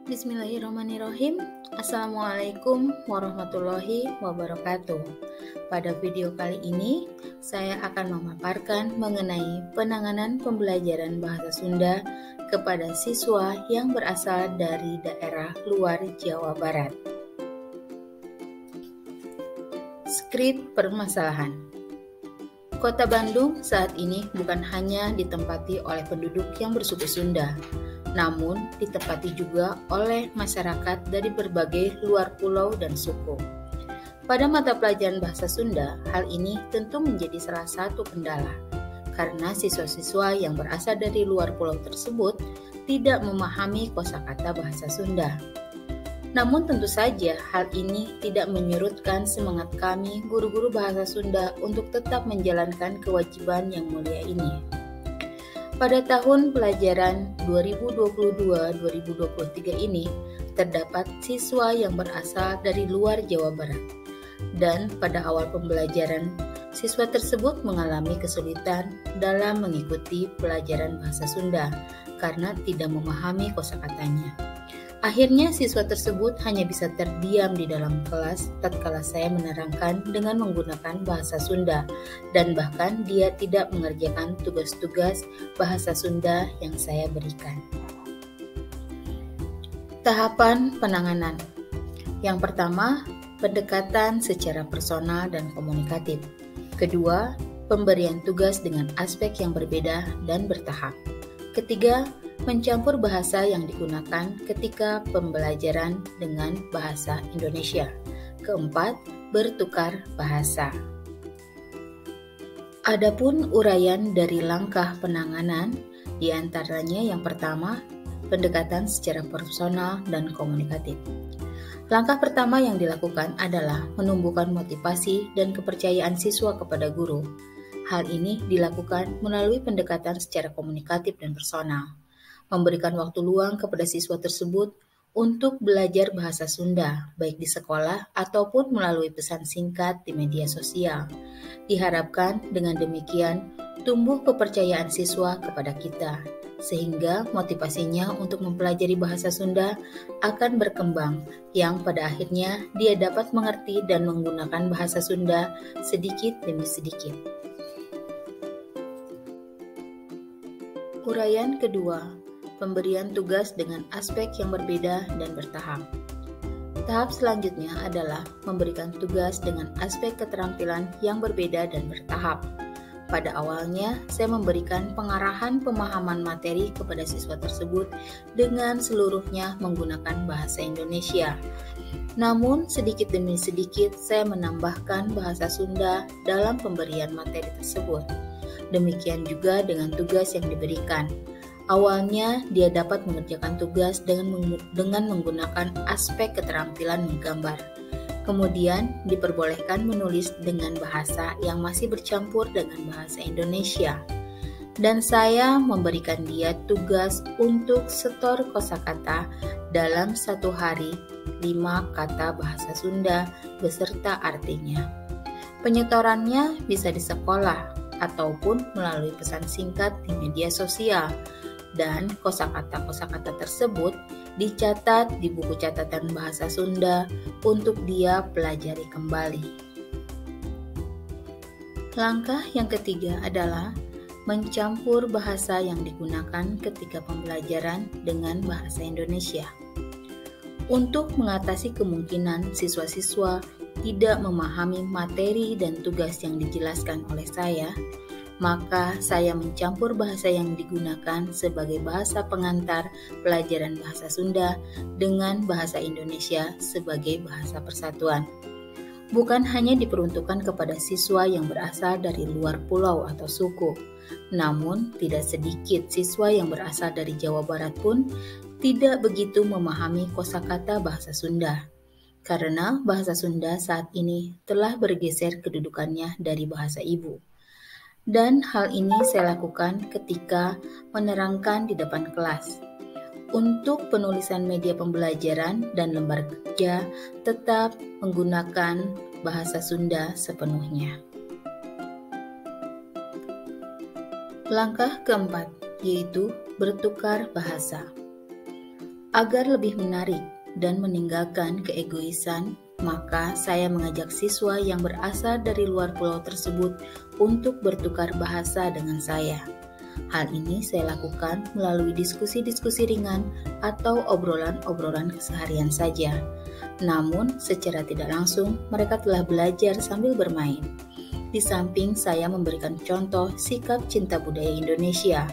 Bismillahirrahmanirrahim. Assalamualaikum warahmatullahi wabarakatuh. Pada video kali ini, saya akan memaparkan mengenai penanganan pembelajaran bahasa Sunda kepada siswa yang berasal dari daerah luar Jawa Barat. Skrip permasalahan. Kota Bandung saat ini bukan hanya ditempati oleh penduduk yang bersuku Sunda, namun ditempati juga oleh masyarakat dari berbagai luar pulau dan suku. Pada mata pelajaran bahasa Sunda, hal ini tentu menjadi salah satu kendala, karena siswa-siswa yang berasal dari luar pulau tersebut tidak memahami kosakata bahasa Sunda. Namun tentu saja hal ini tidak menyurutkan semangat kami guru-guru bahasa Sunda untuk tetap menjalankan kewajiban yang mulia ini. Pada tahun pelajaran 2022-2023 ini, terdapat siswa yang berasal dari luar Jawa Barat. Dan pada awal pembelajaran, siswa tersebut mengalami kesulitan dalam mengikuti pelajaran bahasa Sunda karena tidak memahami kosakatanya. Akhirnya siswa tersebut hanya bisa terdiam di dalam kelas tatkala saya menerangkan dengan menggunakan bahasa Sunda, dan bahkan dia tidak mengerjakan tugas-tugas bahasa Sunda yang saya berikan. Tahapan penanganan. Yang pertama, pendekatan secara personal dan komunikatif. Kedua, pemberian tugas dengan aspek yang berbeda dan bertahap. Ketiga, mencampur bahasa yang digunakan ketika pembelajaran dengan bahasa Indonesia. Keempat, bertukar bahasa. Adapun uraian dari langkah penanganan, di antaranya yang pertama, pendekatan secara personal dan komunikatif. Langkah pertama yang dilakukan adalah menumbuhkan motivasi dan kepercayaan siswa kepada guru. Hal ini dilakukan melalui pendekatan secara komunikatif dan personal, memberikan waktu luang kepada siswa tersebut untuk belajar bahasa Sunda, baik di sekolah ataupun melalui pesan singkat di media sosial. Diharapkan dengan demikian tumbuh kepercayaan siswa kepada kita, sehingga motivasinya untuk mempelajari bahasa Sunda akan berkembang, yang pada akhirnya dia dapat mengerti dan menggunakan bahasa Sunda sedikit demi sedikit. Uraian kedua, pemberian tugas dengan aspek yang berbeda dan bertahap. Tahap selanjutnya adalah memberikan tugas dengan aspek keterampilan yang berbeda dan bertahap. Pada awalnya, saya memberikan pengarahan pemahaman materi kepada siswa tersebut dengan seluruhnya menggunakan bahasa Indonesia. Namun, sedikit demi sedikit saya menambahkan bahasa Sunda dalam pemberian materi tersebut. Demikian juga dengan tugas yang diberikan. Awalnya, dia dapat mengerjakan tugas dengan menggunakan aspek keterampilan menggambar. Kemudian, diperbolehkan menulis dengan bahasa yang masih bercampur dengan bahasa Indonesia. Dan saya memberikan dia tugas untuk setor kosakata dalam satu hari 5 kata bahasa Sunda beserta artinya. Penyetorannya bisa di sekolah ataupun melalui pesan singkat di media sosial, dan kosakata-kosakata tersebut dicatat di buku catatan bahasa Sunda untuk dia pelajari kembali. Langkah yang ketiga adalah mencampur bahasa yang digunakan ketika pembelajaran dengan bahasa Indonesia. Untuk mengatasi kemungkinan siswa-siswa tidak memahami materi dan tugas yang dijelaskan oleh saya, maka saya mencampur bahasa yang digunakan sebagai bahasa pengantar pelajaran bahasa Sunda dengan bahasa Indonesia sebagai bahasa persatuan. Bukan hanya diperuntukkan kepada siswa yang berasal dari luar pulau atau suku, namun tidak sedikit siswa yang berasal dari Jawa Barat pun tidak begitu memahami kosakata bahasa Sunda, karena bahasa Sunda saat ini telah bergeser kedudukannya dari bahasa ibu. Dan hal ini saya lakukan ketika menerangkan di depan kelas. Untuk penulisan media pembelajaran dan lembar kerja tetap menggunakan bahasa Sunda sepenuhnya. Langkah keempat, yaitu bertukar bahasa. Agar lebih menarik dan meninggalkan keegoisan, maka saya mengajak siswa yang berasal dari luar pulau tersebut untuk bertukar bahasa dengan saya. Hal ini saya lakukan melalui diskusi-diskusi ringan atau obrolan-obrolan keseharian saja. Namun, secara tidak langsung, mereka telah belajar sambil bermain. Di samping saya memberikan contoh sikap cinta budaya Indonesia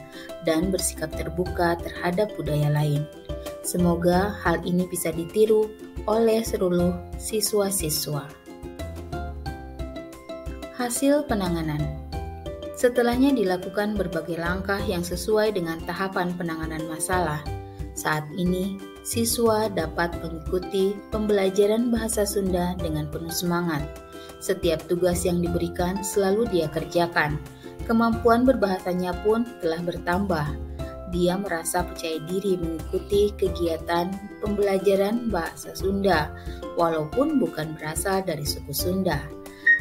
dan bersikap terbuka terhadap budaya lain. Semoga hal ini bisa ditiru oleh seluruh siswa-siswa. Hasil penanganan. Setelahnya dilakukan berbagai langkah yang sesuai dengan tahapan penanganan masalah. Saat ini, siswa dapat mengikuti pembelajaran bahasa Sunda dengan penuh semangat. Setiap tugas yang diberikan selalu dia kerjakan. Kemampuan berbahasanya pun telah bertambah. Dia merasa percaya diri mengikuti kegiatan pembelajaran bahasa Sunda, walaupun bukan berasal dari suku Sunda.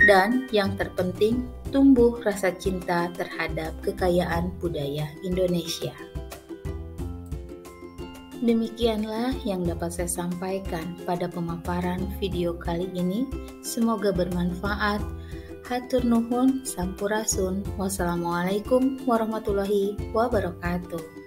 Dan yang terpenting, tumbuh rasa cinta terhadap kekayaan budaya Indonesia. Demikianlah yang dapat saya sampaikan pada pemaparan video kali ini. Semoga bermanfaat. Hatur nuhun, sampurasun. Wassalamualaikum warahmatullahi wabarakatuh.